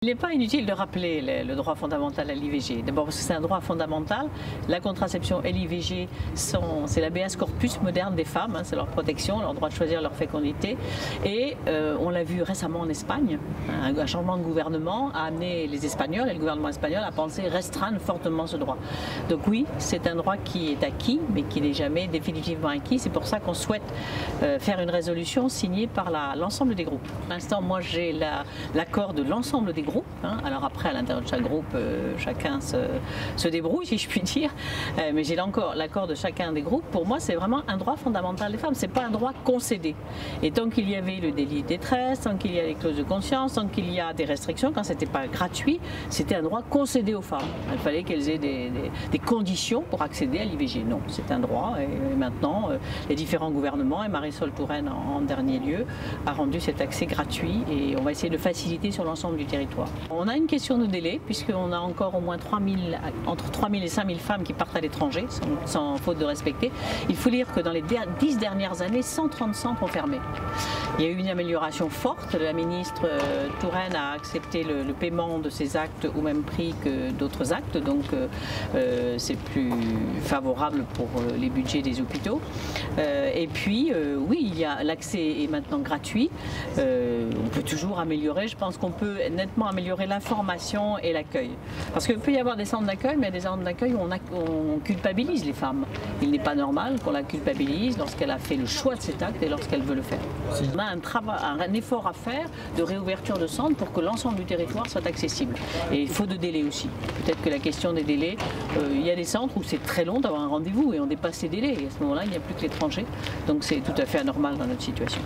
Il n'est pas inutile de rappeler le droit fondamental à l'IVG. D'abord parce que c'est un droit fondamental. La contraception et l'IVG, c'est l'habeas corpus moderne des femmes. C'est leur protection, leur droit de choisir leur fécondité. Et on l'a vu récemment en Espagne. Un changement de gouvernement a amené les Espagnols et le gouvernement espagnol à penser restreindre fortement ce droit. Donc oui, c'est un droit qui est acquis, mais qui n'est jamais définitivement acquis. C'est pour ça qu'on souhaite faire une résolution signée par l'ensemble des groupes. Pour l'instant, moi j'ai l'accord de l'ensemble des groupes. Alors après, à l'intérieur de chaque groupe, chacun se débrouille, si je puis dire. Mais j'ai l'accord de chacun des groupes. Pour moi, c'est vraiment un droit fondamental des femmes. C'est pas un droit concédé. Et tant qu'il y avait le délit de détresse, tant qu'il y a les clauses de conscience, tant qu'il y a des restrictions, quand c'était pas gratuit, c'était un droit concédé aux femmes. Il fallait qu'elles aient des conditions pour accéder à l'IVG. Non, c'est un droit. Et maintenant, les différents gouvernements, et Marisol Touraine en dernier lieu, a rendu cet accès gratuit. Et on va essayer de faciliter sur l'ensemble du territoire. On a une question de délai, puisqu'on a encore au moins entre 3 000 et 5 000 femmes qui partent à l'étranger, sans faute de respecter. Il faut dire que dans les 10 dernières années, 130 centres ont fermé. Il y a eu une amélioration forte. La ministre Touraine a accepté le paiement de ces actes au même prix que d'autres actes, donc c'est plus favorable pour les budgets des hôpitaux. Et puis, oui, l'accès est maintenant gratuit. On peut toujours améliorer. Je pense qu'on peut nettement améliorer l'information et l'accueil. Parce qu'il peut y avoir des centres d'accueil, mais il y a des centres d'accueil où on culpabilise les femmes. Il n'est pas normal qu'on la culpabilise lorsqu'elle a fait le choix de cet acte et lorsqu'elle veut le faire. On a un effort à faire de réouverture de centres pour que l'ensemble du territoire soit accessible. Et il faut de délais aussi. Peut-être que la question des délais, il y a des centres où c'est très long d'avoir un rendez-vous et on dépasse ces délais. Et à ce moment-là, il n'y a plus que l'étranger. Donc c'est tout à fait anormal dans notre situation.